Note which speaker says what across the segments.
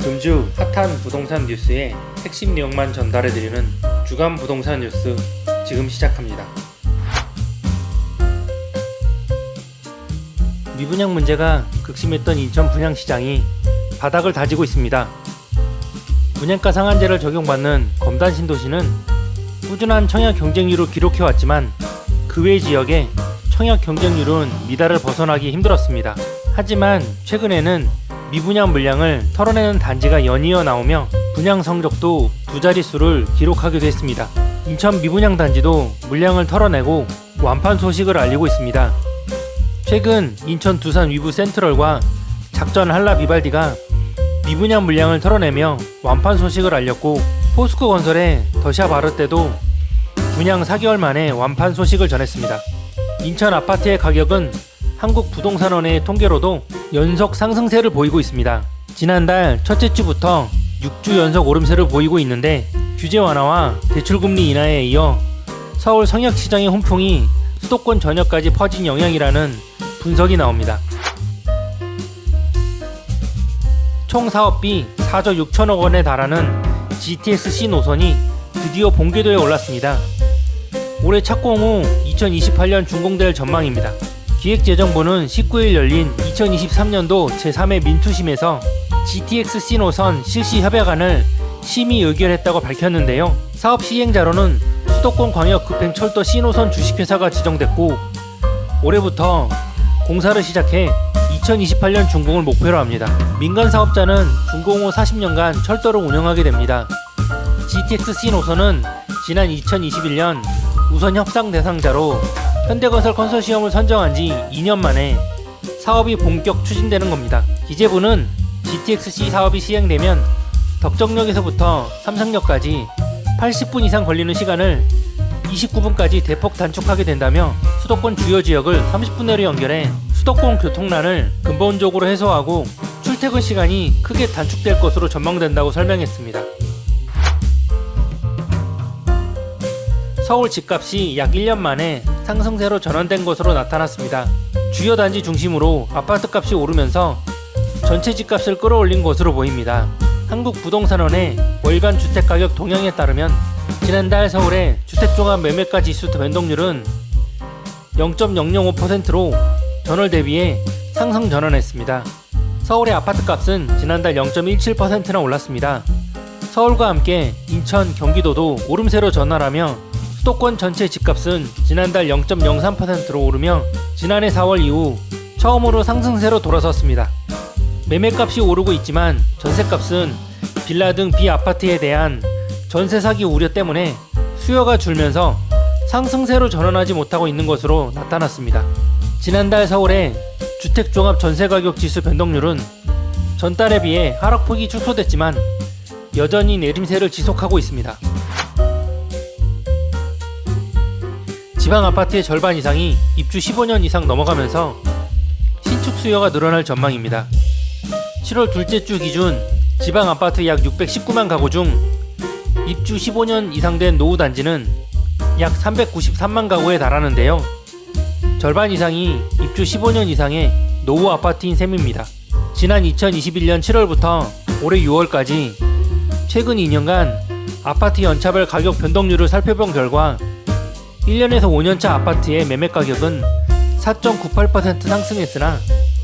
Speaker 1: 금주 핫한 부동산 뉴스의 핵심 내용만 전달해드리는 주간 부동산 뉴스 지금 시작합니다. 미분양 문제가 극심했던 인천 분양시장이 바닥을 다지고 있습니다. 분양가 상한제를 적용받는 검단 신도시는 꾸준한 청약 경쟁률을 기록해왔지만 그 외 지역에 청약 경쟁률은 미달을 벗어나기 힘들었습니다. 하지만 최근에는 미분양 물량을 털어내는 단지가 연이어 나오며 분양 성적도 두 자릿수를 기록하기도 했습니다. 인천 미분양 단지도 물량을 털어내고 완판 소식을 알리고 있습니다. 최근 인천 두산 위브 센트럴과 작전 한라 비발디가 미분양 물량을 털어내며 완판 소식을 알렸고, 포스코 건설의 더샵 아르떼도 분양 4개월 만에 완판 소식을 전했습니다. 인천 아파트의 가격은 한국부동산원의 통계로도 연속 상승세를 보이고 있습니다. 지난달 첫째 주부터 6주 연속 오름세를 보이고 있는데, 규제 완화와 대출금리 인하에 이어 서울 성역시장의 훈풍이 수도권 전역까지 퍼진 영향이라는 분석이 나옵니다. 총 사업비 4조 6천억 원에 달하는 GTX-C 노선이 드디어 본궤도에 올랐습니다. 올해 착공 후 2028년 준공될 전망입니다. 기획재정부는 19일 열린 2023년도 제3회 민투심에서 GTX-C 노선 실시 협약안을 심의 의결했다고 밝혔는데요. 사업 시행자로는 수도권 광역급행철도 C노선 주식회사가 지정됐고, 올해부터 공사를 시작해 2028년 준공을 목표로 합니다. 민간 사업자는 준공 후 40년간 철도를 운영하게 됩니다. GTX-C 노선은 지난 2021년 우선 협상 대상자로 현대건설 컨소시엄을 선정한 지 2년 만에 사업이 본격 추진되는 겁니다. 기재부는 GTX-C 사업이 시행되면 덕정역에서부터 삼성역까지 80분 이상 걸리는 시간을 29분까지 대폭 단축하게 된다며 수도권 주요 지역을 30분 내로 연결해 수도권 교통난을 근본적으로 해소하고 출퇴근 시간이 크게 단축될 것으로 전망된다고 설명했습니다. 서울 집값이 약 1년 만에 상승세로 전환된 것으로 나타났습니다. 주요 단지 중심으로 아파트값이 오르면서 전체 집값을 끌어올린 것으로 보입니다. 한국부동산원의 월간 주택가격 동향에 따르면 지난달 서울의 주택종합 매매가 지수 변동률은 0.005%로 전월 대비해 상승 전환했습니다. 서울의 아파트값은 지난달 0.17%나 올랐습니다. 서울과 함께 인천, 경기도도 오름세로 전환하며 수도권 전체 집값은 지난달 0.03%로 오르며 지난해 4월 이후 처음으로 상승세로 돌아섰습니다. 매매값이 오르고 있지만 전세값은 빌라 등 비아파트에 대한 전세 사기 우려 때문에 수요가 줄면서 상승세로 전환하지 못하고 있는 것으로 나타났습니다. 지난달 서울의 주택종합 전세가격 지수 변동률은 전달에 비해 하락폭이 축소됐지만 여전히 내림세를 지속하고 있습니다. 지방 아파트의 절반 이상이 입주 15년 이상 넘어가면서 신축 수요가 늘어날 전망입니다. 7월 둘째 주 기준 지방 아파트 약 619만 가구 중 입주 15년 이상 된 노후 단지는 약 393만 가구에 달하는데요. 절반 이상이 입주 15년 이상의 노후 아파트인 셈입니다. 지난 2021년 7월부터 올해 6월까지 최근 2년간 아파트 연차별 가격 변동률을 살펴본 결과 1년에서 5년차 아파트의 매매 가격은 4.98% 상승했으나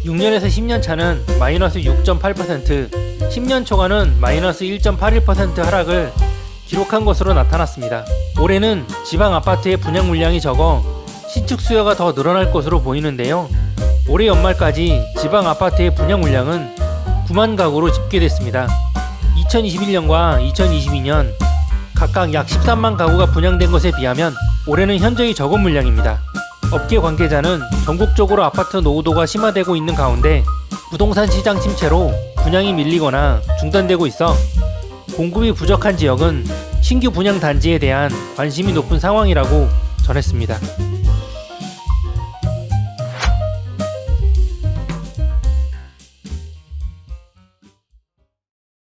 Speaker 1: 6년에서 10년 차는 마이너스 6.8%, 10년 초과는 마이너스 1.81% 하락을 기록한 것으로 나타났습니다. 올해는 지방 아파트의 분양 물량이 적어 신축 수요가 더 늘어날 것으로 보이는데요. 올해 연말까지 지방 아파트의 분양 물량은 9만 가구로 집계됐습니다. 2021년과 2022년 각각 약 13만 가구가 분양된 것에 비하면 올해는 현저히 적은 물량입니다. 업계 관계자는 전국적으로 아파트 노후도가 심화되고 있는 가운데 부동산 시장 침체로 분양이 밀리거나 중단되고 있어 공급이 부족한 지역은 신규 분양 단지에 대한 관심이 높은 상황이라고 전했습니다.